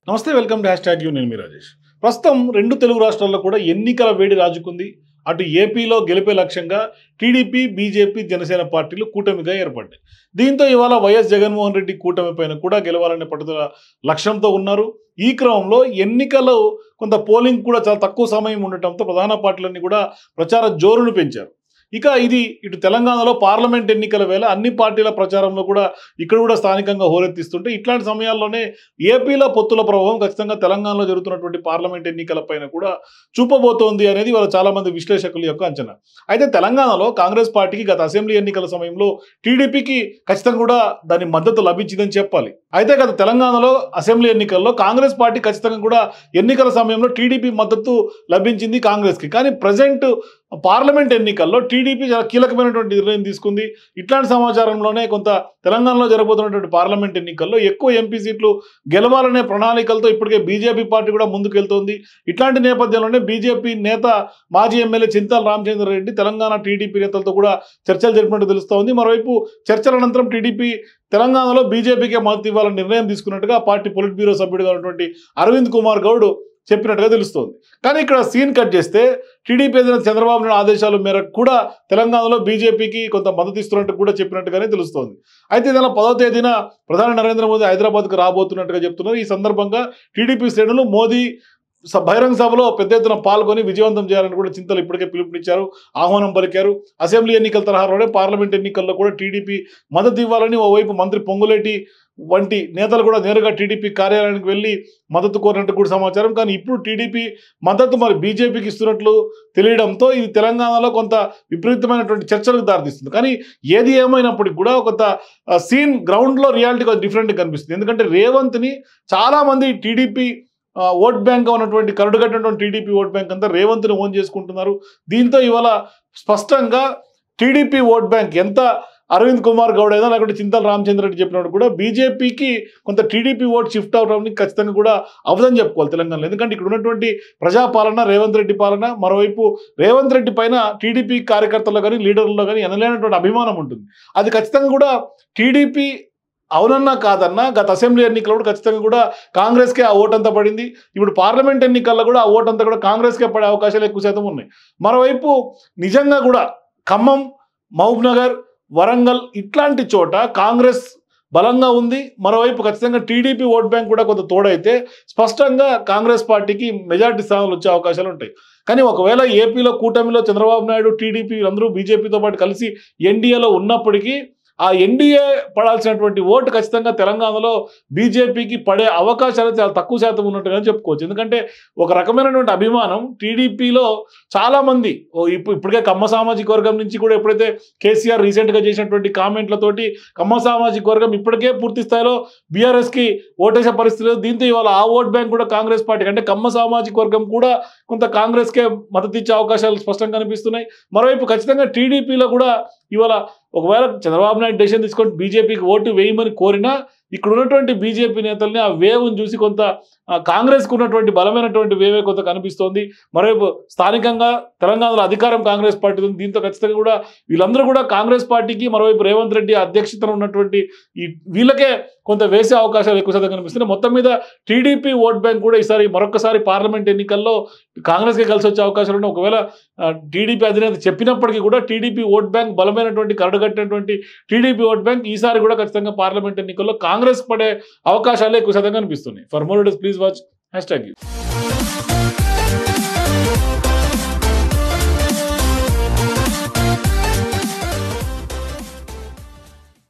నమస్తే, welcome to #you. నేను మీ రాజేష్. ప్రస్తుతం రెండు తెలుగు రాష్ట్రాల్లో కూడా ఎన్నికల వేడి రాజుకుంది. అటు ఏపీలో గెలిపే లక్ష్యంగా టీడీపీ, బీజేపీ, జనసేన పార్టీలు కూటమిగా ఏర్పడ్డాయి. దీంతో ఇవాళ వైఎస్ జగన్మోహన్ రెడ్డి కూటమి పైన కూడా గెలవాలనే పట్టుదల లక్ష్యంతో ఉన్నారు. ఈ క్రమంలో ఎన్నికల్లో కొంత పోలింగ్ కూడా చాలా తక్కువ సమయం ఉండటంతో ప్రధాన పార్టీలన్నీ కూడా ప్రచార జోరును పెంచారు. ఇక ఇది ఇటు తెలంగాణలో పార్లమెంట్ ఎన్నికల వేళ అన్ని పార్టీల ప్రచారంలో కూడా ఇక్కడ కూడా స్థానికంగా హోరెత్తిస్తుంటే ఇట్లాంటి సమయాల్లోనే ఏపీలో పొత్తుల ప్రభావం ఖచ్చితంగా తెలంగాణలో జరుగుతున్నటువంటి పార్లమెంట్ ఎన్నికల పైన కూడా చూపబోతోంది అనేది వాళ్ళ చాలా మంది విశ్లేషకుల యొక్క అంచనా. అయితే తెలంగాణలో కాంగ్రెస్ పార్టీకి గత అసెంబ్లీ ఎన్నికల సమయంలో టీడీపీకి ఖచ్చితంగా కూడా దాని మద్దతు లభించిందని చెప్పాలి. అయితే గత తెలంగాణలో అసెంబ్లీ ఎన్నికల్లో కాంగ్రెస్ పార్టీ ఖచ్చితంగా కూడా ఎన్నికల సమయంలో టీడీపీ మద్దతు లభించింది కాంగ్రెస్కి. కానీ ప్రజెంట్ పార్లమెంట్ ఎన్నికల్లో టీడీపీ చాలా కీలకమైనటువంటి నిర్ణయం తీసుకుంది. ఇట్లాంటి సమాచారంలోనే కొంత తెలంగాణలో జరగబోతున్నటువంటి పార్లమెంట్ ఎన్నికల్లో ఎక్కువ ఎంపీ సీట్లు గెలవాలనే ప్రణాళికలతో ఇప్పటికే బీజేపీ పార్టీ కూడా ముందుకెళ్తోంది. ఇట్లాంటి నేపథ్యంలోనే బీజేపీ నేత మాజీ ఎమ్మెల్యే చింతల రామచంద్రారెడ్డి తెలంగాణ టీడీపీ నేతలతో కూడా చర్చలు జరిపినట్టు తెలుస్తోంది. మరోవైపు చర్చల అనంతరం టీడీపీ తెలంగాణలో బీజేపీకే మద్దతు ఇవ్వాలని నిర్ణయం తీసుకున్నట్టుగా పార్టీ పొలిట్ బ్యూరో సభ్యుడిగా ఉన్నటువంటి అరవింద్ కుమార్ గౌడ్ చెప్పినట్టుగా తెలుస్తోంది. కానీ ఇక్కడ సీన్ కట్ చేస్తే టీడీపీ అధినేత చంద్రబాబు నాయుడు ఆదేశాల మేరకు కూడా తెలంగాణలో బీజేపీకి కొంత మద్దతు ఇస్తున్నట్టు కూడా చెప్పినట్టుగానే తెలుస్తోంది. అయితే ఈ నెల 10వ తేదీన ప్రధాని నరేంద్ర మోదీ హైదరాబాద్కు రాబోతున్నట్టుగా చెప్తున్నారు. ఈ సందర్భంగా టీడీపీ శ్రేణులు మోదీ బహిరంగ సభలో పెద్ద ఎత్తున పాల్గొని విజయవంతం చేయాలని కూడా చింతలు ఇప్పటికే పిలుపునిచ్చారు, ఆహ్వానం పలికారు. అసెంబ్లీ ఎన్నికల తరహాలోనే పార్లమెంట్ ఎన్నికల్లో కూడా టీడీపీ మద్దతు ఇవ్వాలని ఓవైపు మంత్రి పొంగులేటి వంటి నేతలు కూడా నేరుగా టీడీపీ కార్యాలయానికి వెళ్ళి మద్దతు కోరినట్టు కూడా సమాచారం. కానీ ఇప్పుడు టీడీపీ మద్దతు మరి బీజేపీకి ఇస్తున్నట్లు తెలియడంతో ఇది తెలంగాణలో కొంత విపరీతమైనటువంటి చర్చలకు దారితీస్తుంది. కానీ ఏది ఏమైనప్పటికీ కూడా కొంత సీన్ గ్రౌండ్లో రియాలిటీ కొంచెం డిఫరెంట్గా కనిపిస్తుంది. ఎందుకంటే రేవంత్ని చాలామంది టీడీపీ ఓట్ బ్యాంక్గా ఉన్నటువంటి కరడుగట్టినటువంటి టీడీపీ ఓట్ బ్యాంక్ అంతా రేవంత్ని ఓన్ చేసుకుంటున్నారు. దీంతో ఇవాళ స్పష్టంగా టీడీపీ ఓట్ బ్యాంక్ ఎంత అరవింద్ కుమార్ గౌడ్ అయినా లేకుంటే చింతల రామచంద్రారెడ్డి చెప్పినప్పుడు కూడా బీజేపీకి కొంత టీడీపీ ఓట్ షిఫ్ట్ అవడానికి ఖచ్చితంగా కూడా అవదని చెప్పుకోవాలి తెలంగాణలో. ఎందుకంటే ఇక్కడ ఉన్నటువంటి ప్రజాపాలన, రేవంత్ రెడ్డి పాలన, మరోవైపు రేవంత్ రెడ్డి పైన టీడీపీ కార్యకర్తల్లో కానీ లీడర్లలో కానీ ఎనలేనటువంటి అభిమానం ఉంటుంది. అది ఖచ్చితంగా కూడా టీడీపీ అవునన్నా కాదన్నా గత అసెంబ్లీ ఎన్నికల్లో కూడా ఖచ్చితంగా కూడా కాంగ్రెస్కే ఆ ఓటంతా పడింది. ఇప్పుడు పార్లమెంట్ ఎన్నికల్లో కూడా ఆ ఓటంతా కూడా కాంగ్రెస్కే పడే అవకాశాలు ఎక్కువ శాతం ఉన్నాయి. మరోవైపు నిజంగా కూడా ఖమ్మం, మహబూబ్నగర్, వరంగల్ ఇట్లాంటి చోట కాంగ్రెస్ బలంగా ఉంది. మరోవైపు ఖచ్చితంగా టీడీపీ ఓట్ బ్యాంక్ కూడా కొంత తోడైతే స్పష్టంగా కాంగ్రెస్ పార్టీకి మెజారిటీ స్థానాలు వచ్చే అవకాశాలు ఉంటాయి. కానీ ఒకవేళ ఏపీలో కూటమిలో చంద్రబాబు నాయుడు, టీడీపీ అందరూ బీజేపీతో పాటు కలిసి ఎన్డీఏలో ఉన్నప్పటికీ ఆ ఎన్డీఏ పడాల్సినటువంటి ఓటు ఖచ్చితంగా తెలంగాణలో బీజేపీకి పడే అవకాశాలు చాలా తక్కువ శాతం ఉన్నట్టుగా చెప్పుకోవచ్చు. ఎందుకంటే ఒక రకమైనటువంటి అభిమానం టీడీపీలో చాలామంది ఇప్పటికే కమ్మ సామాజిక వర్గం నుంచి కూడా ఎప్పుడైతే కేసీఆర్ రీసెంట్గా చేసినటువంటి కామెంట్లతోటి కమ్మ సామాజిక వర్గం ఇప్పటికే పూర్తి స్థాయిలో బీఆర్ఎస్కి ఓటేసే పరిస్థితి లేదు. దీంతో ఇవాళ ఆ ఓట్ బ్యాంక్ కూడా కాంగ్రెస్ పార్టీకి అంటే కమ్మ సామాజిక వర్గం కూడా కొంత కాంగ్రెస్కే మద్దతు ఇచ్చే అవకాశాలు స్పష్టంగా కనిపిస్తున్నాయి. మరోవైపు ఖచ్చితంగా టీడీపీలో కూడా ఇవాళ ఒకవేళ చంద్రబాబు నాయుడు డెసిషన్ తీసుకొని బీజేపీకి ఓటు వేయమని కోరినా ఇక్కడ ఉన్నటువంటి బీజేపీ నేతల్ని ఆ వేవ్ని చూసి కొంత కాంగ్రెస్కు ఉన్నటువంటి బలమైనటువంటి వేవే కొంత కనిపిస్తోంది. మరోవైపు స్థానికంగా తెలంగాణలో అధికారం కాంగ్రెస్ పార్టీ ఉంది. దీంతో ఖచ్చితంగా కూడా వీళ్ళందరూ కూడా కాంగ్రెస్ పార్టీకి, మరోవైపు రేవంత్ రెడ్డి అధ్యక్షతన ఉన్నటువంటి వీళ్ళకే కొంత వేసే అవకాశాలు ఎక్కువ శాతం కనిపిస్తున్నాయి. మొత్తం మీద టీడీపీ ఓట్ బ్యాంక్ కూడా ఈసారి మరొకసారి పార్లమెంట్ ఎన్నికల్లో కాంగ్రెస్కి కలిసి వచ్చే అవకాశాలు ఉన్నాయి. ఒకవేళ టీడీపీ అధినేత చెప్పినప్పటికీ కూడా టీడీపీ ఓట్ బ్యాంక్ బలమైనటువంటి కరడుగట్టినటువంటి టీడీపీ ఓట్ బ్యాంక్ ఈసారి కూడా ఖచ్చితంగా పార్లమెంట్ ఎన్నికల్లో కాంగ్రెస్ పడే అవకాశాలు ఎక్కువ శాతం కనిపిస్తున్నాయి. For more days please watch #you.